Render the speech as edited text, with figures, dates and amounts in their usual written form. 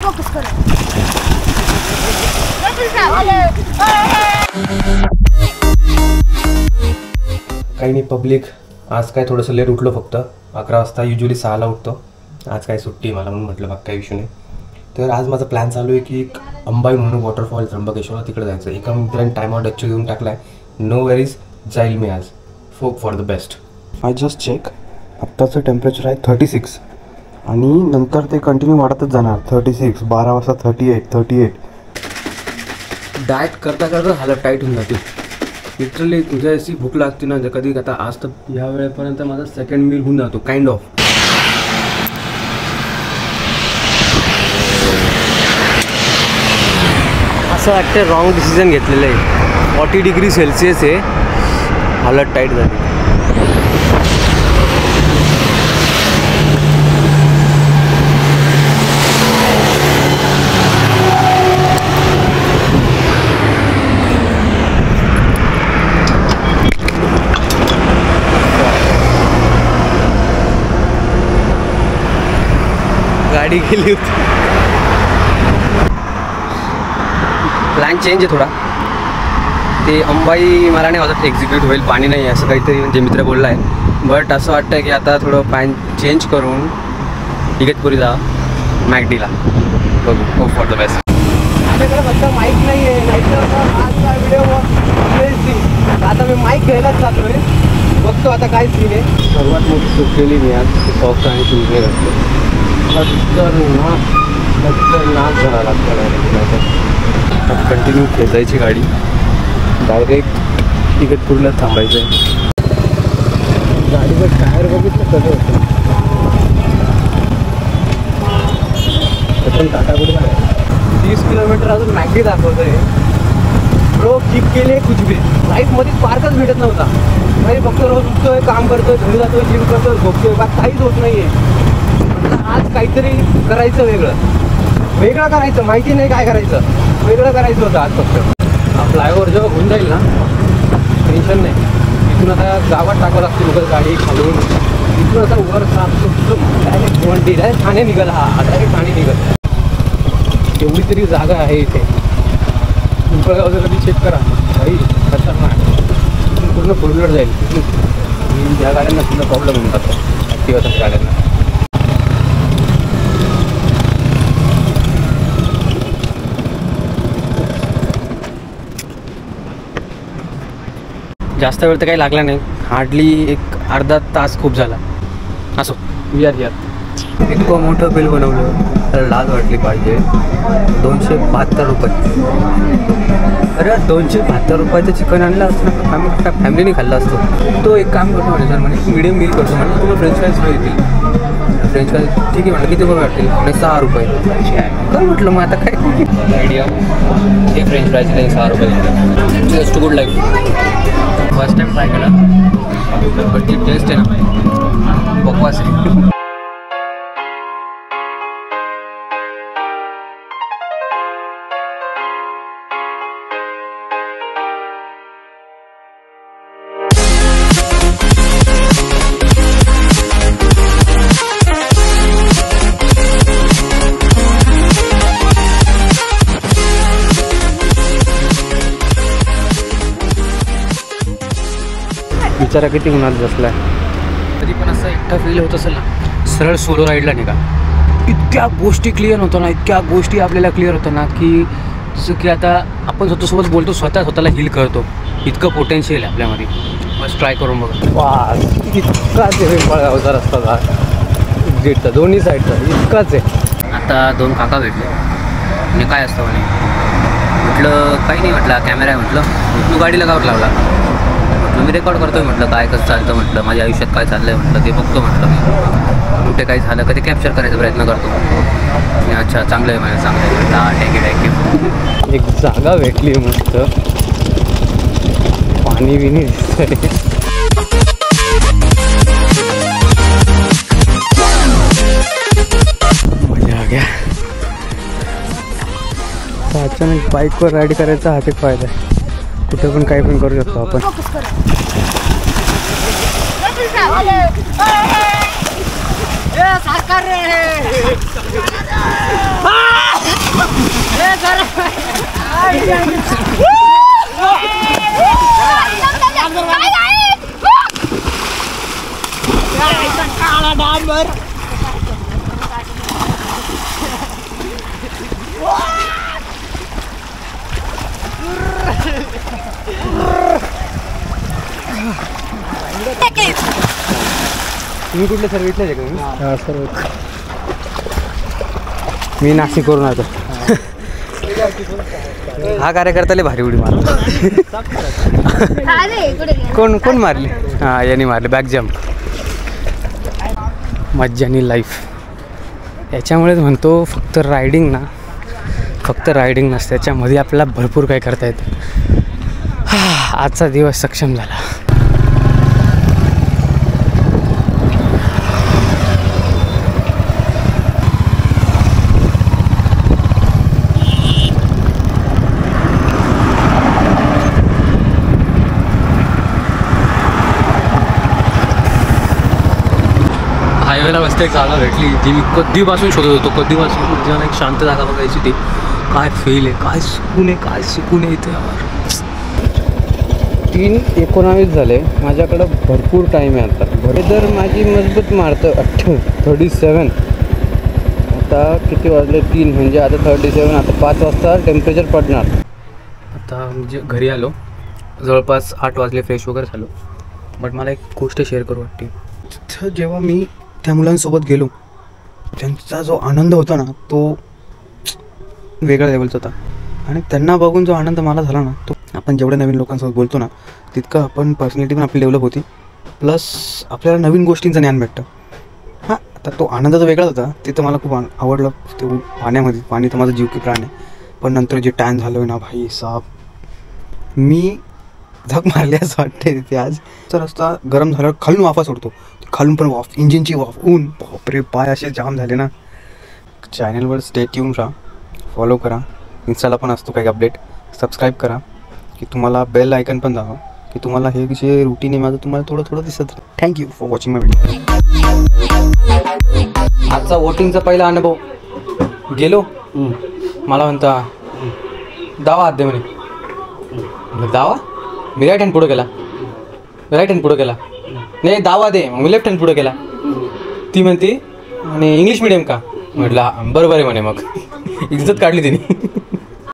Focus करो। काही नाही पब्लिक, आज काय थोडंसं लेट उठलो, फक्त 11 वाजता युजली 6ला उठतो. आज काय सुट्टी मला म्हणून म्हटलं मग काही इश्यू नाही. तर आज माझा प्लॅन चालू आहे की अंबाई म्हणून वॉटरफॉल त्र्यंबकेश्वर तिकडे जायचं. एका मित्राने टाइम आउट ॲक्च्युअली घेऊन टाकला आहे. नो वेरीज, जाईल मी आज. Hope for the best. I just check, आत्ताचं टेम्परेचर आहे 36 आणि नंतर ते कंटिन्यू वाढतच जाणार. 36, 12 वाजता 38. डाएट करता करता हालत टाईट होऊन जाते लिटरली. म्हणजे अशी भूक लागते ना कधी. आता आज तर ह्या वेळेपर्यंत माझा सेकंड मील होऊन जातो काइंड ऑफ. असं वाटतं रॉंग डिसिजन घेतलेलं आहे. 40 डिग्री सेल्सिअस आहे, हालत टाईट झाली. गाडी गेली होती. प्लॅन चेंज आहे थोडा. ते अंबाई मला नाही वाटत एक्झिक्यूट होईल, पाणी नाही आहे असं काहीतरी म्हणजे मित्र बोलला आहे. बट असं वाटतं की आता थोडं प्लॅन चेंज करून इगतपुरी जा मॅकडीला बघू. Hope for the best. माझ्याकडे फक्त माईक नाही आहे, नाहीतर व्हिडिओ आता मी माईक घ्यायलाच जातो आहे. बघतो आता काय सीन आहे. सर्वात मोठी चूक केली मी आज सॉक्स आणि शूज नाही घातले. खतरनाक झाला लागतं. कंटिन्यू खेचायची गाडी, डायरेक्ट इगतपुरीला थांबायचं आहे. गाडीचं टायर बघितलं कसं होतं. टाटापुरी 30 किलोमीटर अजून मॅगडी दाखवतो आहे. ब्रो किक केले कुछ भी लाईफमध्ये पार्कच भेटत नव्हता. म्हणजे फक्त रोज उठतोय, काम करतोय, घरी जातोय, जिम करतोय, झोपतोय, बाकी काहीच होत नाही आहे. आज काहीतरी करायचं, वेगळं करायचं. माहिती नाही काय करायचं, वेगळं करायचं होतं आज. फक्त फ्लायओव्हर जेव्हा होऊन जाईल ना टेन्शन नाही. इथून आता गावात टाकावं लागते लोकल गाडी खालून. इथून आता वर डायरेक्ट वंटी डायरेक्ट ठाणे निघाल. डायरेक्ट ठाणे निघाल. एवढी तरी जागा आहे इथे. पिंपळगावचं कधी चेक करा भाई, खतरनाक. पूर्ण फोर व्हीलर जाईल. या गाड्यांना सुद्धा प्रॉब्लेम होऊन जातो ॲक्टिव्हाच्या गाड्यांना. जास्त वेळ तर काही लागला नाही, हार्डली एक अर्धा तास खूप झाला. असो वी आर हिअर. इतकं मोठं बिल बनवलं तर लाज वाटली पाहिजे. 272 रुपये. अरे 272 रुपयाचं चिकन आणलं असतं ना, फॅमिलीने खाल्लं असतं. तो एक काम करतो म्हणे सर, म्हणजे मीडियम मिल करतो म्हणजे तुम्हाला फ्रेंच फ्राईज येतील. फ्रेंच फ्राईज ठीक आहे म्हटलं, किती बघा वाटतील म्हणजे 6 रुपये. काय म्हटलं मग आता काय आयडिया. एक फ्रेंच फ्राईज नाही 6 रुपये. Just good life. First time try केला, पण ती टेस्ट आहे ना बकवास आहे. बिचारा किती उन्हात बसलाय. तरी पण असं एकटा फील होत असेल ना, सरळ सोलो राईडला निघा. इतक्या गोष्टी क्लिअर होतं ना, इतक्या गोष्टी आपल्याला क्लिअर होतं ना, की जसं की आता आपण स्वतःसोबत बोलतो, स्वतःला हील करतो. इतकं पोटेन्शियल आहे आपल्यामध्ये. बस ट्राय करून बघा. वा इतकाच आहे पिंपळगावचा रस्ता गेटचा दोन्ही साईडचा इतकाच आहे. आता 2 काका भेटले. म्हणजे काय असतं म्हणे. म्हटलं काही नाही, म्हटलं कॅमेरा आहे. म्हटलं तू गाडीला कावर लावला. मी रेकॉर्ड करतोय. म्हटलं काय कसं चालतं, म्हटलं माझ्या आयुष्यात काय चाललं आहे, म्हटलं ते बघतो. म्हटलं मी कुठे काही झालं कधी कॅप्चर करायचा प्रयत्न करतो. अच्छा चांगलं आहे माझं, चांगलं आहे. म्हटलं थँक्यू. एक जागा भेटली मस्त, पाणी बिनी दिसतंय. मजा आ गया. अचानक बाईकवर राईड करायचा हाच एक फायदा आहे. कुठे पण काही पण करू शकतो आपण. तुम्ही कुठले सर्व इथले का? सर्व मी नाशिकवरून आलो. हा कार्यकर्ता लय भारी उडी मारला. कोण कोण मारली? हां यांनी मारली बॅक जम्प. मज्जानी लाईफ. याच्यामुळेच म्हणतो फक्त रायडिंग ना, फक्त रायडिंग नसते, त्याच्यामध्ये आपल्याला भरपूर काही करता येतं. आजचा दिवस सक्षम झाला. हायवेला मस्त एक जागा भेटली जी मी कधीपासून शोधत होतो, कधीपासून. जेव्हा एक शांत जागा बघायची ती. काय फील आहे, काय सुकून आहे, काय सुकून आहे इथे यावर. 3:19 झाले. माझ्याकडं भरपूर टाईम आहे आता. जर माझी मजबूत मारतं 37. आता किती वाजले? 3 म्हणजे आता 37. आता 5 वाजता टेम्परेचर पडणार. आता म्हणजे घरी आलो, जवळपास 8 वाजले. फ्रेश वगैरे झालो. बट मला एक गोष्ट शेअर करू वाटते. तर जेव्हा मी त्या मुलांसोबत गेलो, त्यांचा जो आनंद होता ना तो वेगळ्या लेवलचा होता. आणि त्यांना बघून जो आनंद मला झाला ना, तो आपण जेवढ्या नवीन लोकांसोबत बोलतो ना तितकं आपण पर्सनॅलिटी पण आपली डेव्हलप होती, प्लस आपल्याला नवीन गोष्टींचं ज्ञान भेटतं. हां, आता तो आनंद जो वेगळाच होता. ते तर मला खूप आवडलं. ते पाण्यामध्ये, पाणी तर माझं जीव की प्राण आहे. पण नंतर जे टॅन झालं ना भाई साहब, मी झक मारली असं वाटते तिथे. आज तर रस्ता गरम झाल्यावर खालून वाफा सोडतो, खालून पण वाफ, इंजिनची वाफ, ऊन, बापरे पाय असे जाम झाले ना. चॅनलवर स्टे ट्यून राहा, फॉलो करा. इन्स्टाला पण असतो काही अपडेट. सबस्क्राईब करा की तुम्हाला बेल आयकन पण दाखवा की तुम्हाला हे जे रुटीन आहे माझं तुम्हाला थोडं थोडं दिसत. Thank you for watching my video. आजचा वोटिंगचा पहिला अनुभव. गेलो, मला म्हणता दावा हात दे म्हणे. दावा? मी राईट हँड पुढं केला, राईट हँड पुढं केला. नाही दावा दे, मग मी लेफ्ट हँड पुढं केला. ती म्हणते आणि इंग्लिश मिडियम का? म्हटलं बरोबर आहे म्हणे. मग इज्जत काढली तिने.